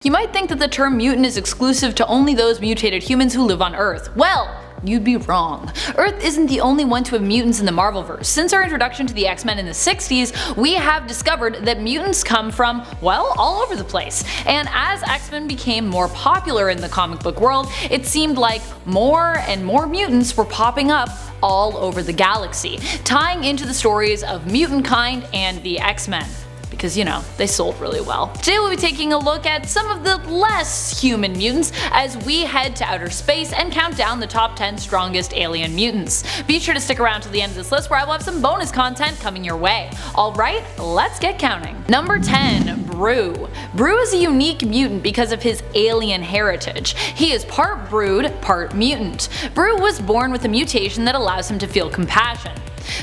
You might think that the term mutant is exclusive to only those mutated humans who live on Earth. Well, you'd be wrong. Earth isn't the only one to have mutants in the Marvelverse. Since our introduction to the X-Men in the 60s, we have discovered that mutants come from, well, all over the place. And as X-Men became more popular in the comic book world, it seemed like more and more mutants were popping up all over the galaxy, tying into the stories of mutant kind and the X-Men. Because, you know, they sold really well. Today we'll be taking a look at some of the less human mutants as we head to outer space and count down the top 10 strongest alien mutants. Be sure to stick around till the end of this list where I will have some bonus content coming your way. Alright, let's get counting. Number 10. Brew. Brew is a unique mutant because of his alien heritage. He is part brood, part mutant. Brew was born with a mutation that allows him to feel compassion.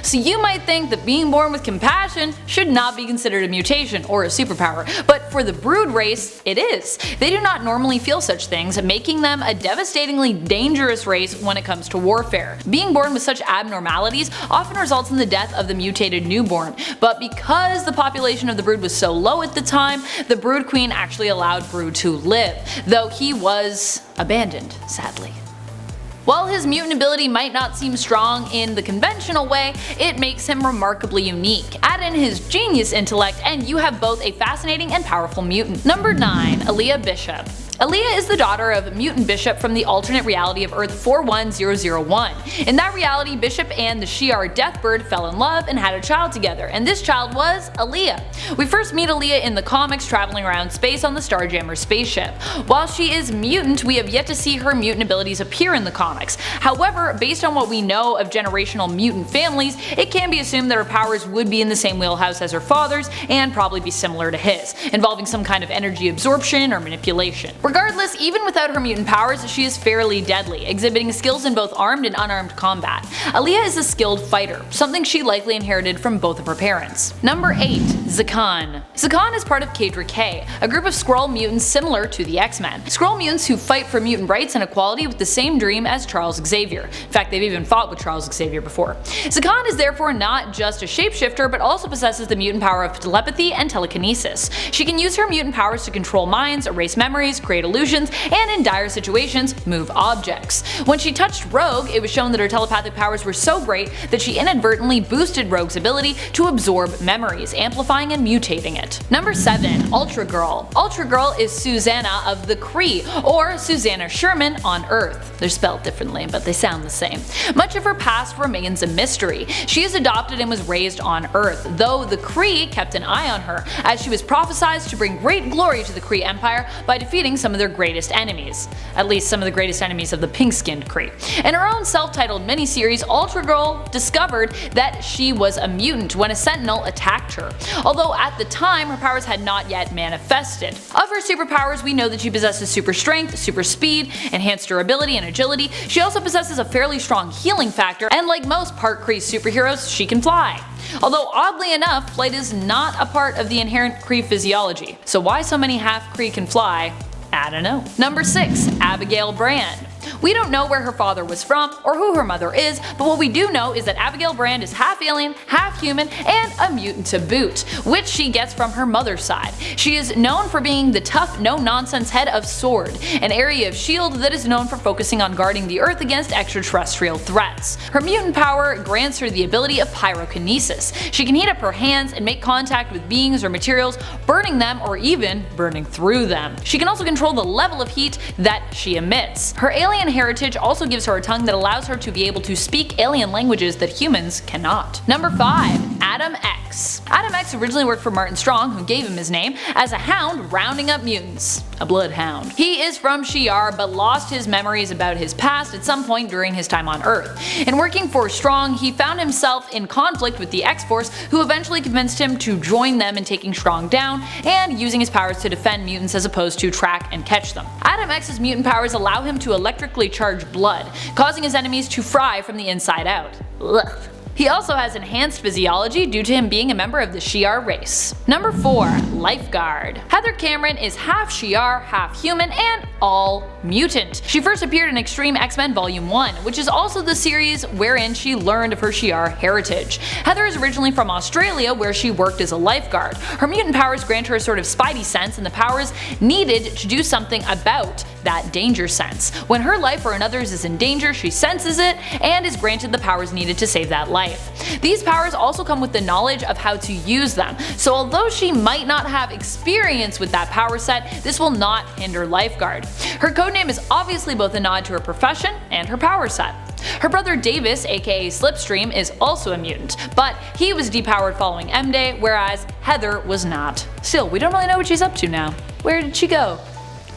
So you might think that being born with compassion should not be considered a mutation or a superpower, but for the Brood race, it is. They do not normally feel such things, making them a devastatingly dangerous race when it comes to warfare. Being born with such abnormalities often results in the death of the mutated newborn, but because the population of the Brood was so low at the time, the Brood Queen actually allowed Brew to live, though he was abandoned, sadly. While his mutant ability might not seem strong in the conventional way, it makes him remarkably unique. Add in his genius intellect and you have both a fascinating and powerful mutant. Number 9. Aliyah Bishop. Aliyah is the daughter of Mutant Bishop from the alternate reality of Earth 41001. In that reality, Bishop and the Shi'ar Deathbird fell in love and had a child together, and this child was Aliyah. We first meet Aliyah in the comics traveling around space on the Starjammer spaceship. While she is mutant, we have yet to see her mutant abilities appear in the comics. However, based on what we know of generational mutant families, it can be assumed that her powers would be in the same wheelhouse as her father's and probably be similar to his, involving some kind of energy absorption or manipulation. Regardless, even without her mutant powers, she is fairly deadly, exhibiting skills in both armed and unarmed combat. Aliyah is a skilled fighter, something she likely inherited from both of her parents. Number 8. Zakan. Zakan is part of Cadre K, a group of Skrull mutants similar to the X-Men. Skrull mutants who fight for mutant rights and equality with the same dream as Charles Xavier. In fact, they've even fought with Charles Xavier before. Zakan is therefore not just a shapeshifter, but also possesses the mutant power of telepathy and telekinesis. She can use her mutant powers to control minds, erase memories, create illusions, and in dire situations, move objects. When she touched Rogue, it was shown that her telepathic powers were so great that she inadvertently boosted Rogue's ability to absorb memories, amplifying and mutating it. Number 7. Ultra Girl. Ultra Girl is Susanna of the Kree, or Susanna Sherman on Earth. They're spelled differently, but they sound the same. Much of her past remains a mystery. She is adopted and was raised on Earth, though the Kree kept an eye on her, as she was prophesied to bring great glory to the Kree Empire by defeating some of their greatest enemies. At least some of the greatest enemies of the pink-skinned Kree. In her own self-titled miniseries, Ultra Girl discovered that she was a mutant when a Sentinel attacked her, although at the time her powers had not yet manifested. Of her superpowers, we know that she possesses super strength, super speed, enhanced durability and agility. She also possesses a fairly strong healing factor, and like most part Kree superheroes, she can fly. Although oddly enough, flight is not a part of the inherent Kree physiology. So why so many half Kree can fly? I don't know. Number 6. Abigail Brand. We don't know where her father was from or who her mother is, but what we do know is that Abigail Brand is half alien, half human, and a mutant to boot, which she gets from her mother's side. She is known for being the tough, no-nonsense head of SWORD, an area of S.H.I.E.L.D. that is known for focusing on guarding the Earth against extraterrestrial threats. Her mutant power grants her the ability of pyrokinesis. She can heat up her hands and make contact with beings or materials, burning them or even burning through them. She can also control the level of heat that she emits. Her alien heritage also gives her a tongue that allows her to be able to speak alien languages that humans cannot. Number 5. Adam X. Adam X originally worked for Martin Strong, who gave him his name, as a hound rounding up mutants. A bloodhound. He is from Shi'ar but lost his memories about his past at some point during his time on Earth. In working for Strong, he found himself in conflict with the X-Force, who eventually convinced him to join them in taking Strong down and using his powers to defend mutants as opposed to track and catch them. Adam X's mutant powers allow him to electrically charge blood, causing his enemies to fry from the inside out. Ugh. He also has enhanced physiology due to him being a member of the Shi'ar race. Number 4. Lifeguard. Heather Cameron is half Shi'ar, half human, and all mutant. She first appeared in Extreme X-Men Volume 1, which is also the series wherein she learned of her Shi'ar heritage. Heather is originally from Australia, where she worked as a lifeguard. Her mutant powers grant her a sort of spidey sense and the powers needed to do something about that danger sense. When her life or another's is in danger, she senses it and is granted the powers needed to save that life. These powers also come with the knowledge of how to use them, so although she might not have experience with that power set, this will not hinder Lifeguard. Her codename is obviously both a nod to her profession and her power set. Her brother Davis, aka Slipstream, is also a mutant, but he was depowered following M-Day, whereas Heather was not. Still, we don't really know what she's up to now. Where did she go?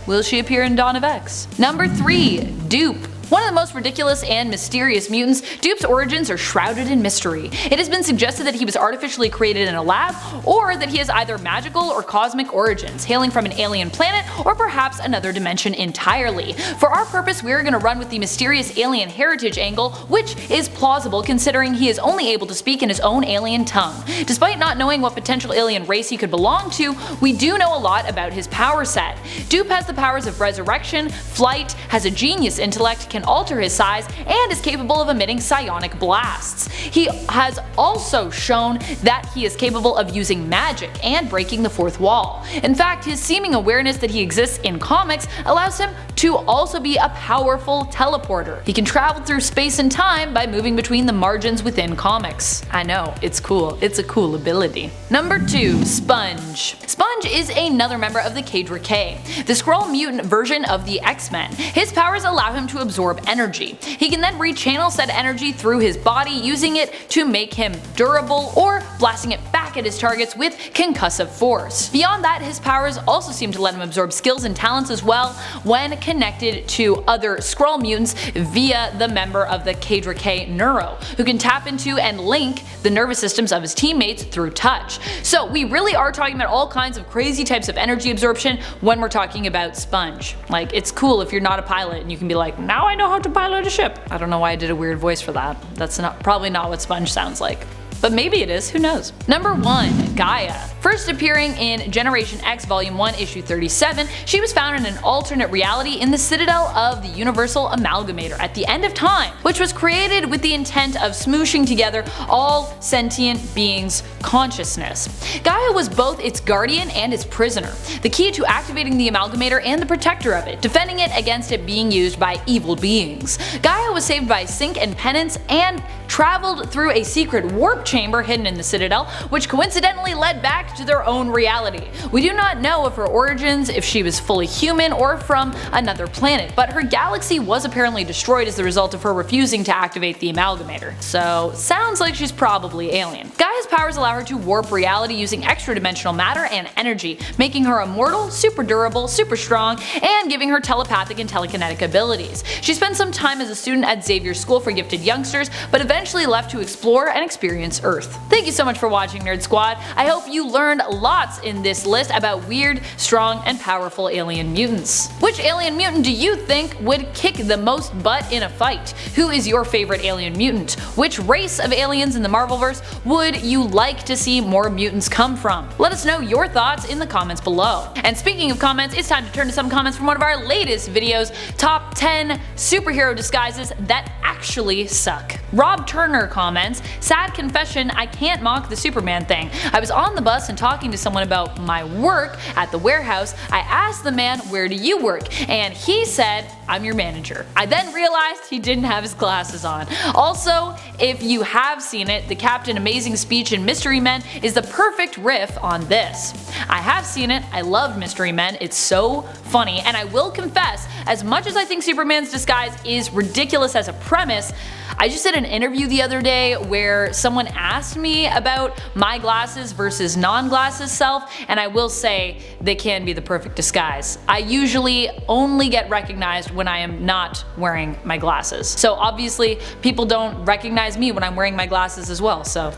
Will she appear in Dawn of X? Number 3. Doop. One of the most ridiculous and mysterious mutants, Doop's origins are shrouded in mystery. It has been suggested that he was artificially created in a lab, or that he has either magical or cosmic origins, hailing from an alien planet or perhaps another dimension entirely. For our purpose, we are going to run with the mysterious alien heritage angle, which is plausible considering he is only able to speak in his own alien tongue. Despite not knowing what potential alien race he could belong to, we do know a lot about his power set. Doop has the powers of resurrection, flight, has a genius intellect, can alter his size, and is capable of emitting psionic blasts. He has also shown that he is capable of using magic and breaking the fourth wall. In fact, his seeming awareness that he exists in comics allows him to also be a powerful teleporter. He can travel through space and time by moving between the margins within comics. I know, it's cool. It's a cool ability. Number 2. Sponge. Sponge is another member of the Cadre K, the Skrull mutant version of the X-Men. His powers allow him to absorb energy. He can then rechannel said energy through his body, using it to make him durable or blasting it back at his targets with concussive force. Beyond that, his powers also seem to let him absorb skills and talents as well when connected to other Skrull mutants via the member of the Cadre K Neuro, who can tap into and link the nervous systems of his teammates through touch. So we really are talking about all kinds of crazy types of energy absorption when we're talking about Sponge. Like, it's cool if you're not a pilot and you can be like, now I know how to pilot a ship. I don't know why I did a weird voice for that. That's probably not what Sponge sounds like. But maybe it is, who knows. Number 1. Gaia. First appearing in Generation X Volume 1 Issue 37, she was found in an alternate reality in the Citadel of the Universal Amalgamator at the end of time, which was created with the intent of smooshing together all sentient beings' consciousness. Gaia was both its guardian and its prisoner, the key to activating the Amalgamator and the protector of it, defending it against it being used by evil beings. Gaia was saved by Sync and Penance and traveled through a secret warp chamber hidden in the Citadel, which coincidentally led back to their own reality. We do not know of her origins, if she was fully human or from another planet, but her galaxy was apparently destroyed as the result of her refusing to activate the Amalgamator. So sounds like she's probably alien. Gaia's powers allow her to warp reality using extra-dimensional matter and energy, making her immortal, super durable, super strong, and giving her telepathic and telekinetic abilities. She spent some time as a student at Xavier's School for Gifted Youngsters, but eventually left to explore and experience Earth. Thank you so much for watching, Nerd Squad. I hope you learned lots in this list about weird, strong, and powerful alien mutants. Which alien mutant do you think would kick the most butt in a fight? Who is your favorite alien mutant? Which race of aliens in the Marvelverse would you like to see more mutants come from? Let us know your thoughts in the comments below. And speaking of comments, it's time to turn to some comments from one of our latest videos, Top 10 Superhero Disguises That Actually Suck. Rob Turner comments, sad confession, I can't mock the Superman thing. I was on the bus and talking to someone about my work at the warehouse. I asked the man, where do you work? And he said, I'm your manager. I then realized he didn't have his glasses on. Also, if you have seen it, the Captain Amazing speech in Mystery Men is the perfect riff on this. I have seen it, I love Mystery Men, it's so funny, and I will confess, as much as I think Superman's disguise is ridiculous as a premise, I just did an interview the other day where someone asked me about my glasses versus non-glasses self, and I will say they can be the perfect disguise. I usually only get recognized when I am not wearing my glasses. So obviously people don't recognize me when I'm wearing my glasses as well, so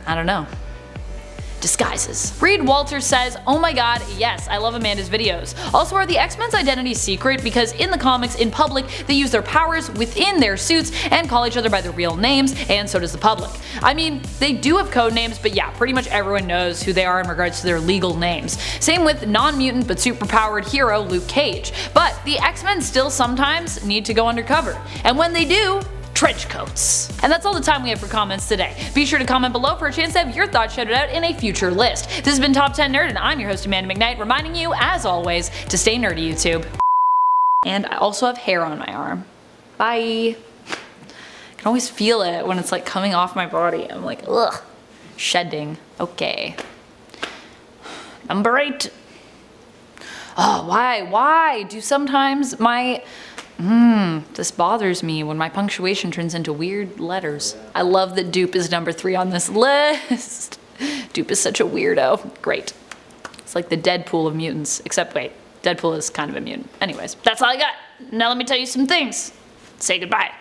I don't know. disguises. Reed Walters says, oh my god, yes, I love Amanda's videos. Also, are the X-Men's identities secret? Because in the comics, in public, they use their powers within their suits and call each other by their real names, and so does the public. I mean, they do have code names, but yeah, pretty much everyone knows who they are in regards to their legal names. Same with non-mutant but superpowered hero Luke Cage. But the X-Men still sometimes need to go undercover, and when they do, trench coats. And that's all the time we have for comments today. Be sure to comment below for a chance to have your thoughts shouted out in a future list. This has been Top 10 Nerd, and I'm your host Amanda McKnight, reminding you, as always, to stay nerdy, YouTube. And I also have hair on my arm. Bye. I can always feel it when it's like coming off my body. I'm like, ugh, shedding. Okay. Number 8. Oh, why do sometimes my this bothers me when my punctuation turns into weird letters. I love that Doop is number 3 on this list. Doop is such a weirdo. Great. It's like the Deadpool of mutants. Except wait, Deadpool is kind of a mutant. Anyways, that's all I got. Now let me tell you some things. Say goodbye.